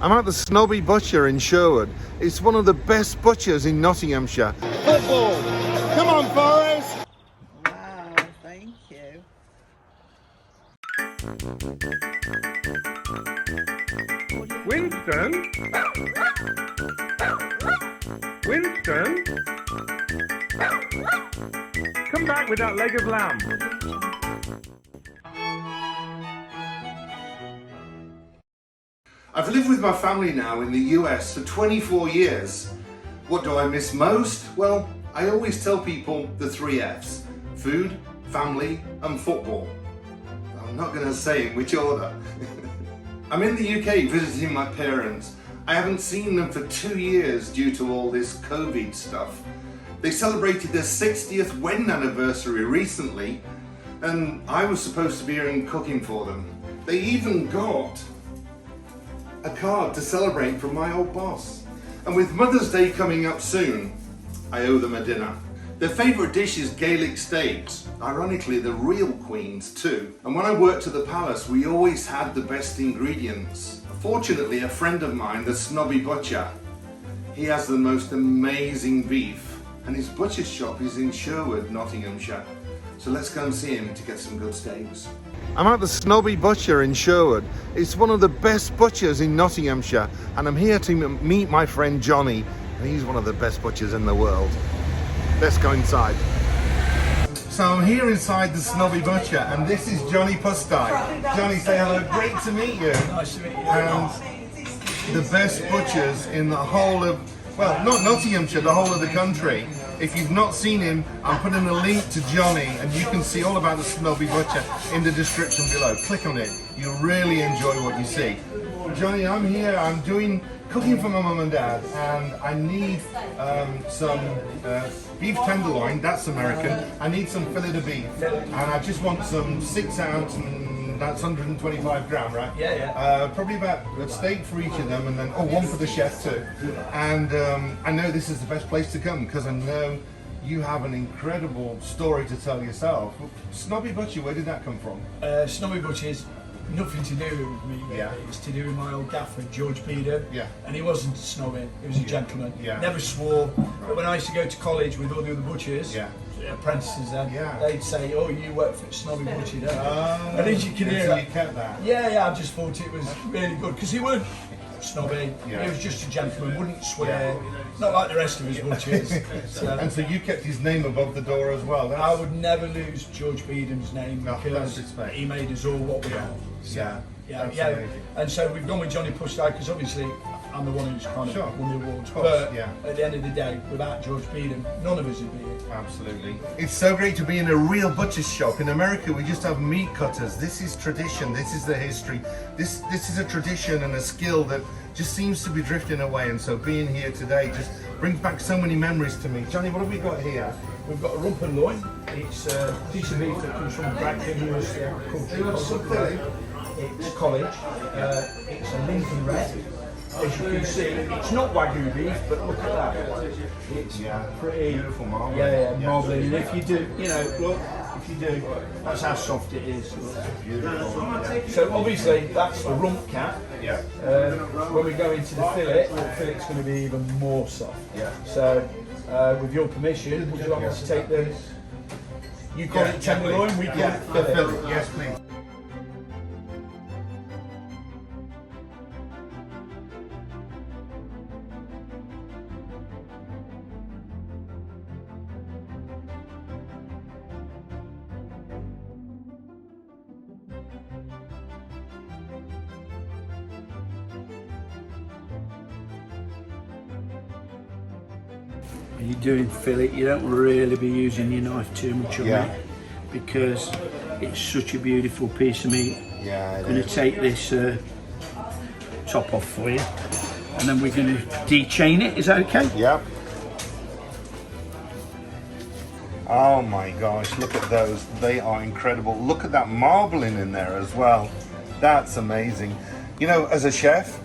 I'm at the Snobby Butcher in Sherwood. It's one of the best butchers in Nottinghamshire. Football! Come on, Forrest! Wow, thank you. Winston? Winston? Come back with that leg of lamb. I've lived with my family now in the US for 24 years. What do I miss most? Well, I always tell people the 3 F's. Food, family and football. I'm not going to say in which order. I'm in the UK visiting my parents. I haven't seen them for 2 years due to all this COVID stuff. They celebrated their 60th wedding anniversary recently, and I was supposed to be here and cooking for them. They even got a card to celebrate from my old boss. And with Mother's Day coming up soon, I owe them a dinner. Their favourite dish is Gaelic Steaks. Ironically, the real queens too. And when I worked at the palace, we always had the best ingredients. Fortunately, a friend of mine, the Snobby Butcher, he has the most amazing beef. And his butcher's shop is in Sherwood, Nottinghamshire. So let's go and see him to get some good steaks. I'm at the Snobby Butcher in Sherwood. It's one of the best butchers in Nottinghamshire, and I'm here to meet my friend Johnny, and he's one of the best butchers in the world. Let's go inside. So I'm here inside the Snobby Butcher, and this is Johnny Pustai. Johnny, say hello. Great to meet you. Nice to meet you. And the best butchers in the whole of, well, not Nottinghamshire, the whole of the country. If you've not seen him, I'm putting a link to Johnny, and you can see all about the Snobby Butcher in the description below. Click on it. You'll really enjoy what you see. Johnny, I'm here. I'm cooking for my mum and dad, and I need some beef tenderloin. That's American. I need some fillet of beef, and I just want some 6 ounce. That's 125 gram, right? Yeah, yeah. Probably about a steak for each of them, and then one for the chef too. And I know this is the best place to come because I know you have an incredible story to tell yourself. Snobby Butcher, where did that come from? Snobby Butcher is nothing to do with me. Really. Yeah. It's to do with my old gaffer, George Beedham. Yeah. And he wasn't snobby, he was a gentleman. Yeah. Never swore. But when I used to go to college with all the other butchers, Yeah. apprentices then, Yeah. they'd say, "Oh, you work for Snobby Butcher, don't you?" Oh, and as you can hear so it, you kept that. yeah, I just thought it was really good because he weren't snobby. Yeah. He was just a gentleman, wouldn't swear, not like the rest of his butchers. And so you kept his name above the door as well. I would never lose George Beedham's name No, because that's respect. he made us all what we are. So, Yeah, that's yeah. amazing. And so we've gone with Johnny Pustai because obviously I'm the one who's kind of Sure. won the awards. Of course, But yeah. at the end of the day, without George Beedham, none of us would be here. Absolutely. It's so great to be in a real butcher's shop. In America, we just have meat cutters. This is tradition. This is the history. This is a tradition and a skill that just seems to be drifting away. And so being here today just brings back so many memories to me. Johnny, what have we got here? We've got a rump and loin. It's a piece of beef that comes from Bracton, called It's college. It's a Lincoln red. As you can see, it's not Wagyu beef, but look at that. It's pretty beautiful marble. Yeah, marbling. And if you do, look, if you do, that's how soft it is. Beautiful. Yeah. So obviously that's the rump cap. Yeah. When we go into the fillet's going to be even more soft. Yeah. So with your permission, would you like me to take the? You call it tenderloin, we call it fillet. Fillet. Yes, please. When you're doing fillet, you don't really be using your knife too much on it because it's such a beautiful piece of meat. Yeah, I'm going to take this top off for you, and then we're going to dechain it. Is that okay? Yep. Oh my gosh, look at those. They are incredible. Look at that marbling in there as well. That's amazing. You know, as a chef,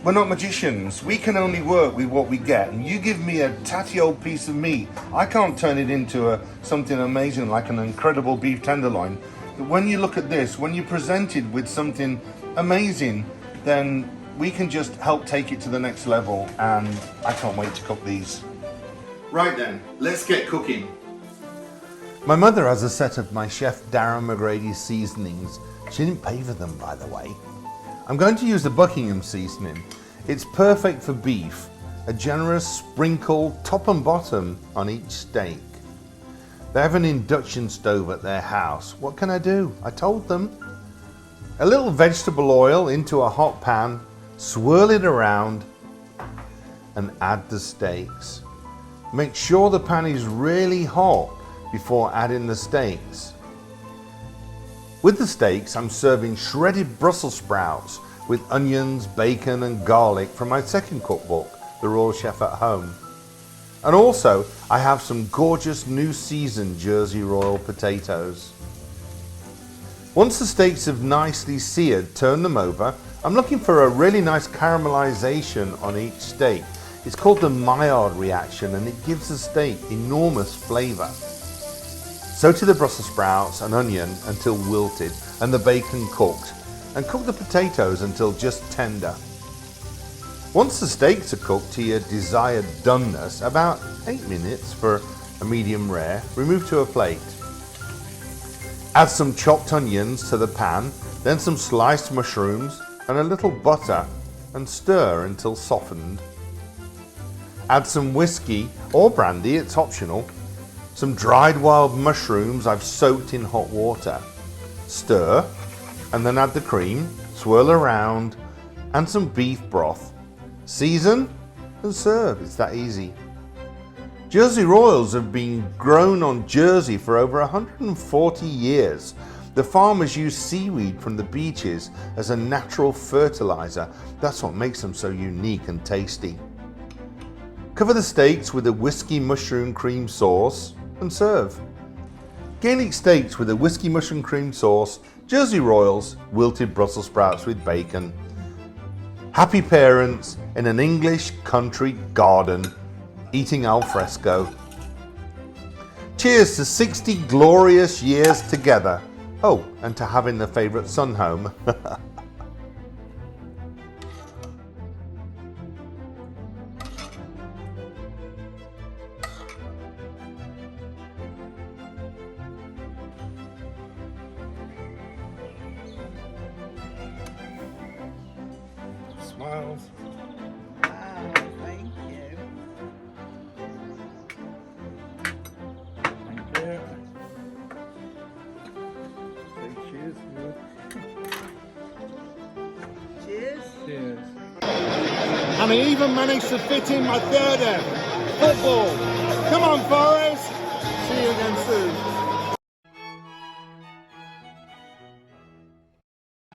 we're not magicians. We can only work with what we get. And you give me a tatty old piece of meat, I can't turn it into something amazing like an incredible beef tenderloin. But when you look at this, when you're presented with something amazing, then we can just help take it to the next level, and I can't wait to cook these. Right then, let's get cooking. My mother has a set of my chef Darren McGrady's seasonings. She didn't pay for them, by the way. I'm going to use the Buckingham seasoning. It's perfect for beef, a generous sprinkle top and bottom on each steak. They have an induction stove at their house. What can I do? I told them. A little vegetable oil into a hot pan, swirl it around and add the steaks. Make sure the pan is really hot before adding the steaks. With the steaks, I'm serving shredded Brussels sprouts with onions, bacon and garlic from my second cookbook, The Royal Chef at Home. And also, I have some gorgeous new seasoned Jersey Royal potatoes. Once the steaks have nicely seared, turn them over. I'm looking for a really nice caramelization on each steak. It's called the Maillard reaction, and it gives the steak enormous flavor. Saute the Brussels sprouts and onion until wilted and the bacon cooked, and cook the potatoes until just tender. Once the steaks are cooked to your desired doneness, about 8 minutes for a medium rare, remove to a plate. Add some chopped onions to the pan, then some sliced mushrooms and a little butter, and stir until softened. Add some whiskey or brandy, it's optional. Some dried wild mushrooms I've soaked in hot water. Stir, and then add the cream, swirl around, and some beef broth. Season and serve, it's that easy. Jersey Royals have been grown on Jersey for over 140 years. The farmers use seaweed from the beaches as a natural fertilizer. That's what makes them so unique and tasty. Cover the steaks with a Whisky Mushroom Cream Sauce and serve. Gaelic Steaks with a Whisky Mushroom Cream Sauce, Jersey Royals, wilted Brussels sprouts with bacon. Happy parents in an English country garden, eating al fresco. Cheers to 60 glorious years together. Oh, and to having the favourite son home. Smiles. Wow, thank you. Thank you. Say cheers. Cheers. Cheers. And I even managed to fit in my third F, football. Come on, folks.